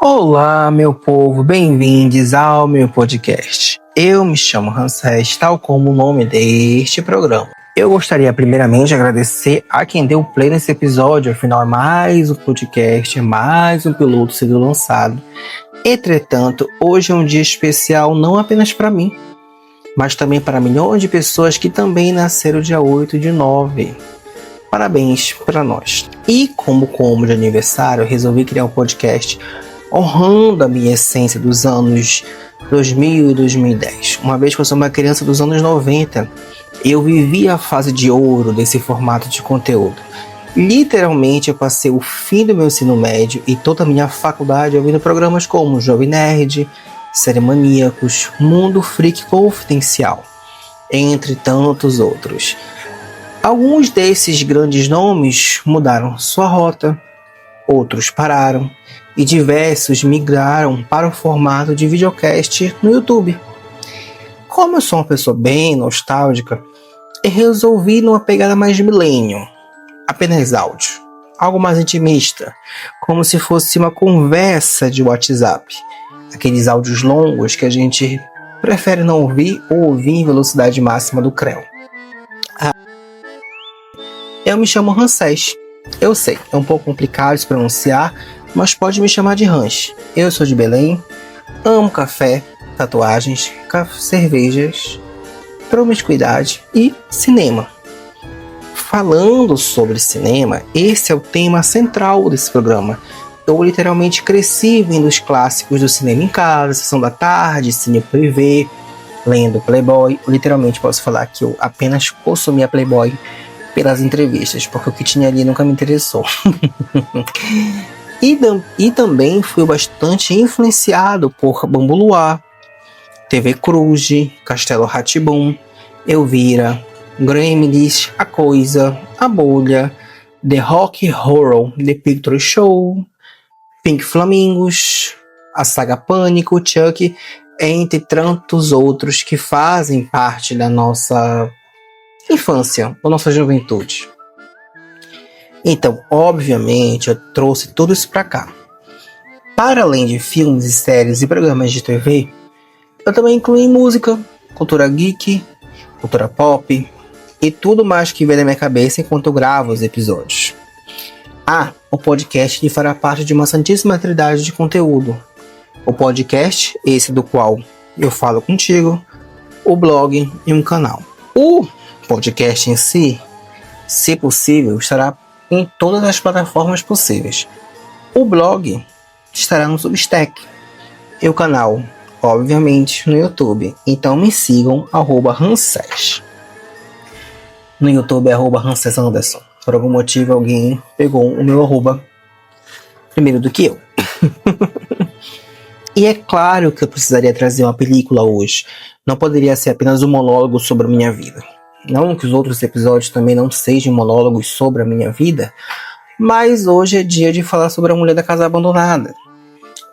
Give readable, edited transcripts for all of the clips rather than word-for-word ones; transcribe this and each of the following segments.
Olá, meu povo, bem-vindos ao meu podcast. Eu me chamo Ramsés, tal como o nome deste programa. Eu gostaria primeiramente de agradecer a quem deu play nesse episódio, afinal é mais um podcast, mais um piloto sendo lançado. Entretanto, hoje é um dia especial não apenas para mim, mas também para milhões de pessoas que também nasceram dia 8/9. Parabéns para nós. E como de aniversário, eu resolvi criar um podcast honrando a minha essência dos anos 2000 e 2010. Uma vez que eu sou uma criança dos anos 90, eu vivi a fase de ouro desse formato de conteúdo. Literalmente, eu passei o fim do meu ensino médio e toda a minha faculdade ouvindo programas como Jovem Nerd, Série Maníacos, Mundo Freak Confidencial, entre tantos outros. Alguns desses grandes nomes mudaram sua rota, outros pararam e diversos migraram para o formato de videocast no YouTube. Como eu sou uma pessoa bem nostálgica, eu resolvi numa pegada mais de milênio, apenas áudio, algo mais intimista, como se fosse uma conversa de WhatsApp, aqueles áudios longos que a gente prefere não ouvir ou ouvir em velocidade máxima do Creu. Eu me chamo Ramsés. Eu sei, é um pouco complicado de pronunciar, mas pode me chamar de Rans. Eu sou de Belém, amo café, tatuagens, cervejas, promiscuidade e cinema. Falando sobre cinema, esse é o tema central desse programa. Eu literalmente cresci vendo os clássicos do cinema em casa, Sessão da Tarde, Cine Privé, lendo Playboy. Eu literalmente posso falar que eu apenas consumia Playboy pelas entrevistas, porque o que tinha ali nunca me interessou. E também fui bastante influenciado por Bambu Luar, TV Cruz, Castelo Rá-Tim-Bum, Elvira, Gremlins, A Coisa, A Bolha, The Rock Horror, The Picture Show, Pink Flamingos, a saga Pânico, Chuck, entre tantos outros que fazem parte da nossa infância, da nossa juventude. Então, obviamente, eu trouxe tudo isso pra cá. Para além de filmes e séries e programas de TV, eu também incluí música, cultura geek, cultura pop e tudo mais que vem na minha cabeça enquanto eu gravo os episódios. O podcast que fará parte de uma santíssima trinidade de conteúdo. O podcast, esse do qual eu falo contigo, o blog e um canal. O podcast em si, se possível, estará em todas as plataformas possíveis. O blog estará no Substack e o canal, obviamente, no YouTube. Então me sigam, @Ramsés. No YouTube é @Ramsés Anderson. Por algum motivo alguém pegou o meu arroba primeiro do que eu. E é claro que eu precisaria trazer uma película hoje. Não poderia ser apenas um monólogo sobre a minha vida. Não que os outros episódios também não sejam monólogos sobre a minha vida, mas hoje é dia de falar sobre A Mulher da Casa Abandonada,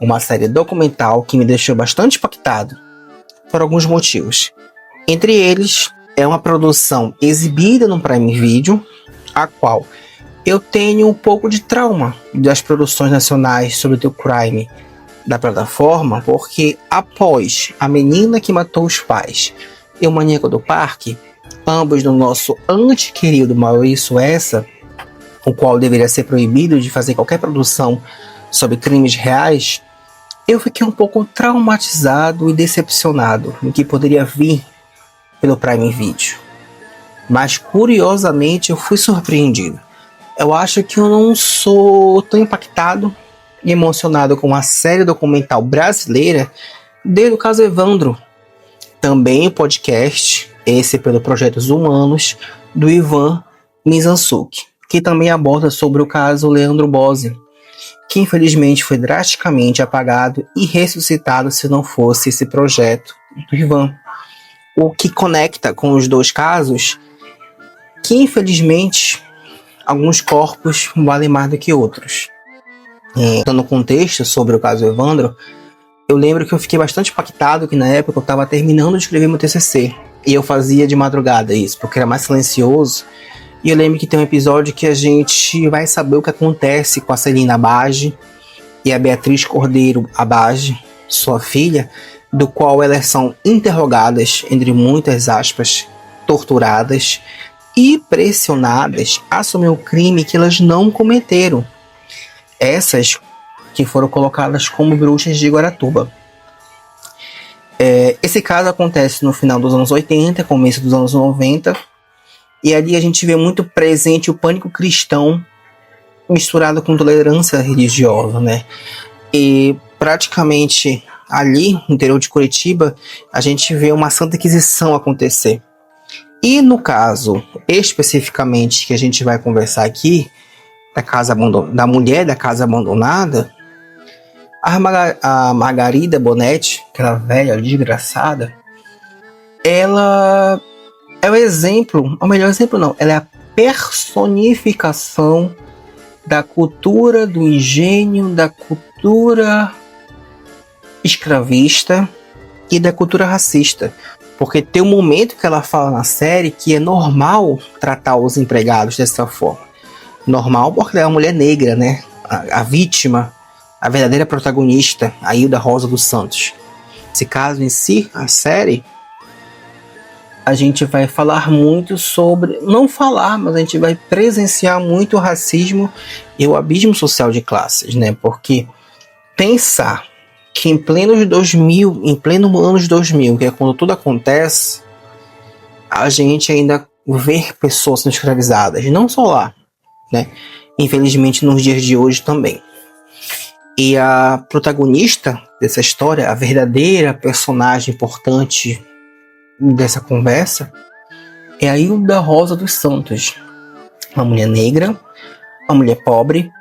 uma série documental que me deixou bastante impactado por alguns motivos. Entre eles, é uma produção exibida no Prime Video, a qual eu tenho um pouco de trauma das produções nacionais sobre o true crime da plataforma, porque após A Menina que Matou os Pais e O Maníaco do Parque, ambos do nosso antiquerido Maurício Essa, o qual deveria ser proibido de fazer qualquer produção sobre crimes reais, eu fiquei um pouco traumatizado e decepcionado no que poderia vir pelo Prime Video. Mas curiosamente eu fui surpreendido. Eu acho que eu não sou tão impactado e emocionado com a série documental brasileira desde o caso Evandro. Também o podcast, esse pelo Projetos Humanos, do Ivan Mizanzuki, que também aborda sobre o caso Leandro Bossi, que infelizmente foi drasticamente apagado e ressuscitado se não fosse esse projeto do Ivan. O que conecta com os dois casos, que infelizmente alguns corpos valem mais do que outros. Dando contexto sobre o caso Evandro, eu lembro que eu fiquei bastante impactado que na época eu estava terminando de escrever meu TCC. E eu fazia de madrugada isso, porque era mais silencioso. E eu lembro que tem um episódio que a gente vai saber o que acontece com a Celina Bage, e a Beatriz Cordeiro Abage, sua filha, do qual elas são interrogadas, entre muitas aspas, torturadas e pressionadas a assumir o crime que elas não cometeram. Essas que foram colocadas como bruxas de Guaratuba. Esse caso acontece no final dos anos 80, começo dos anos 90, e ali a gente vê muito presente o pânico cristão misturado com tolerância religiosa, né? E praticamente ali, no interior de Curitiba, a gente vê uma Santa Inquisição acontecer. E no caso, especificamente, que a gente vai conversar aqui, da mulher da casa abandonada, a Margarida Bonetti, aquela velha desgraçada, ela é o exemplo, ou melhor, exemplo não, ela é a personificação da cultura do engenho, da cultura escravista e da cultura racista. Porque tem um momento que ela fala na série que é normal tratar os empregados dessa forma. Normal porque ela é uma mulher negra, né? A vítima, a verdadeira protagonista, a Hilda Rosa dos Santos. Esse caso em si, a série, a gente vai falar muito sobre... Não falar, mas a gente vai presenciar muito o racismo e o abismo social de classes, né? Porque pensar que em pleno anos 2000, que é quando tudo acontece, a gente ainda vê pessoas sendo escravizadas. Não só lá, né? Infelizmente nos dias de hoje também. E a protagonista dessa história, a verdadeira personagem importante dessa conversa, é a Hilda Rosa dos Santos, uma mulher negra, uma mulher pobre,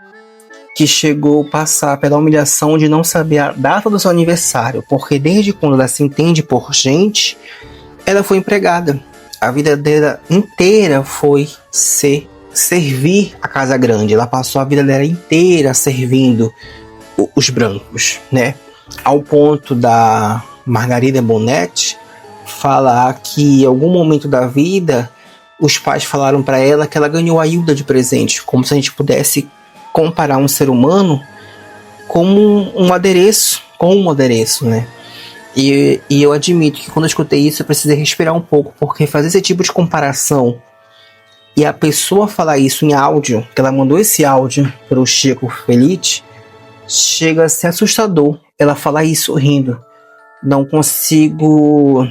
que chegou a passar pela humilhação de não saber a data do seu aniversário, porque desde quando ela se entende por gente, ela foi empregada. A vida dela inteira foi servir a Casa Grande. Ela passou a vida dela inteira servindo os brancos, né? Ao ponto da Margarida Bonetti falar que em algum momento da vida os pais falaram para ela que ela ganhou a Hilda de presente, como se a gente pudesse comparar um ser humano como um adereço, né? E eu admito que quando eu escutei isso eu precisei respirar um pouco, porque fazer esse tipo de comparação e a pessoa falar isso em áudio, que ela mandou esse áudio pro Chico Felice, chega a ser assustador. Ela falar isso rindo. Não consigo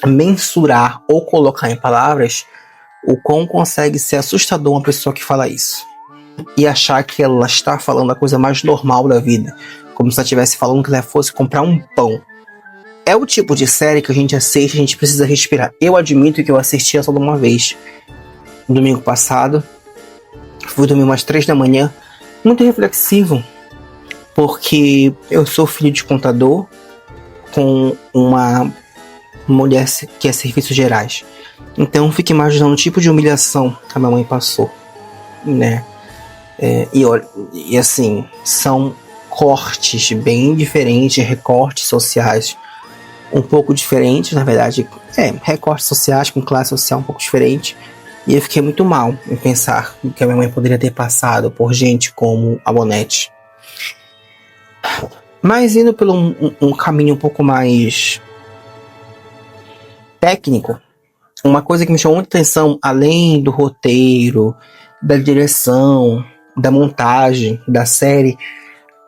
mensurar ou colocar em palavras o quão consegue ser assustador uma pessoa que fala isso. E achar que ela está falando a coisa mais normal da vida, como se ela estivesse falando que ela fosse comprar um pão. É o tipo de série que a gente assiste, a gente precisa respirar. Eu admito que eu assisti ela só de uma vez. No domingo passado, fui dormir umas 3 da manhã, muito reflexivo, porque eu sou filho de contador com uma mulher que é serviços gerais. Então eu fico imaginando o tipo de humilhação que a minha mãe passou, né? E assim, são cortes bem diferentes, recortes sociais um pouco diferentes, na verdade, recortes sociais com classe social um pouco diferente. E eu fiquei muito mal em pensar que a minha mãe poderia ter passado por gente como a Bonetti. Mas indo por um caminho um pouco mais técnico, uma coisa que me chamou muita atenção, além do roteiro, da direção, da montagem da série,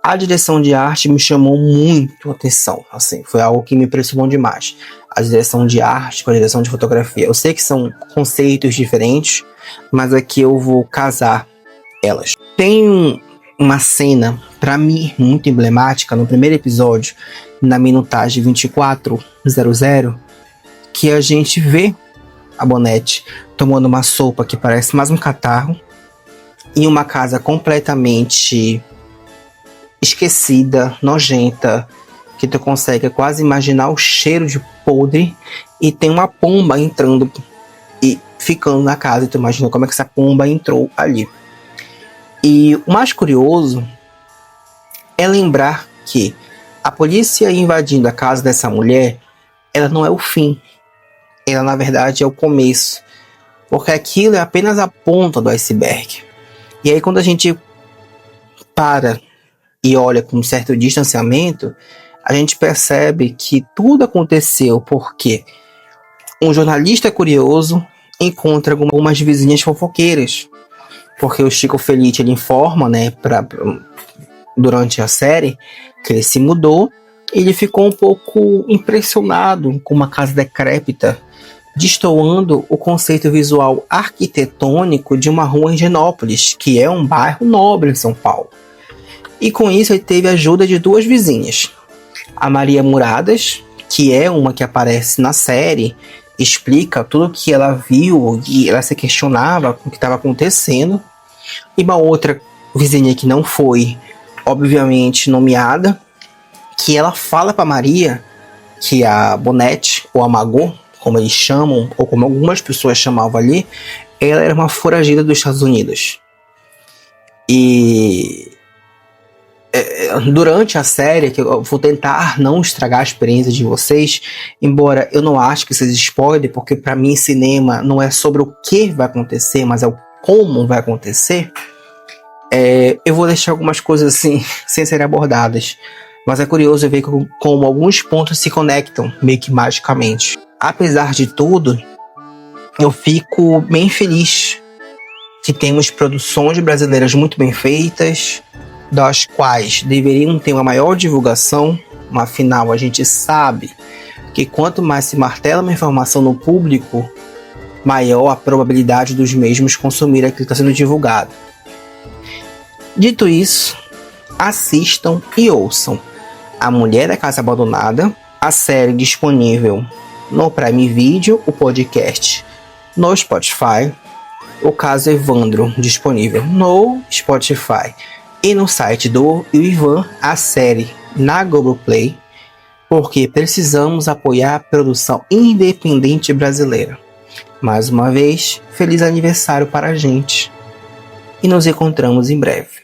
a direção de arte me chamou muito a atenção. Assim, foi algo que me impressionou demais. A direção de arte com a direção de fotografia. Eu sei que são conceitos diferentes, mas aqui eu vou casar elas. Tem uma cena, para mim, muito emblemática, no primeiro episódio, na minutagem 24:00, que a gente vê a Bonetti tomando uma sopa que parece mais um catarro, em uma casa completamente esquecida, nojenta, que tu consegue quase imaginar o cheiro de podre, e tem uma pomba entrando e ficando na casa, e tu imagina como é que essa pomba entrou ali. E o mais curioso é lembrar que a polícia invadindo a casa dessa mulher, ela não é o fim, ela na verdade é o começo, porque aquilo é apenas a ponta do iceberg. E aí quando a gente para e olha com um certo distanciamento, a gente percebe que tudo aconteceu porque um jornalista curioso encontra algumas vizinhas fofoqueiras. Porque o Chico Felice ele informa, né, durante a série, que ele se mudou. Ele ficou um pouco impressionado com uma casa decrépita, destoando o conceito visual arquitetônico de uma rua em Higienópolis, que é um bairro nobre em São Paulo. E com isso ele teve a ajuda de duas vizinhas. A Maria Muradas, que é uma que aparece na série, explica tudo o que ela viu e ela se questionava com o que estava acontecendo. E uma outra vizinha que não foi, obviamente, nomeada, que ela fala para Maria que a Bonete, ou a Margot, como eles chamam, ou como algumas pessoas chamavam ali, ela era uma foragida dos Estados Unidos. E durante a série, que eu vou tentar não estragar a experiência de vocês, embora eu não acho que seja spoiler, porque para mim cinema não é sobre o que vai acontecer, mas é o como vai acontecer, eu vou deixar algumas coisas assim, sem serem abordadas. Mas é curioso ver como alguns pontos se conectam, meio que magicamente. Apesar de tudo, eu fico bem feliz que temos produções brasileiras muito bem feitas, das quais deveriam ter uma maior divulgação, mas afinal a gente sabe que quanto mais se martela uma informação no público, maior a probabilidade dos mesmos consumir aquilo que está sendo divulgado. Dito isso, assistam e ouçam A Mulher da Casa Abandonada, a série disponível no Prime Video, o podcast no Spotify, o caso Evandro disponível no Spotify e no site do Ivan, a série na Globoplay, porque precisamos apoiar a produção independente brasileira. Mais uma vez, feliz aniversário para a gente e nos encontramos em breve.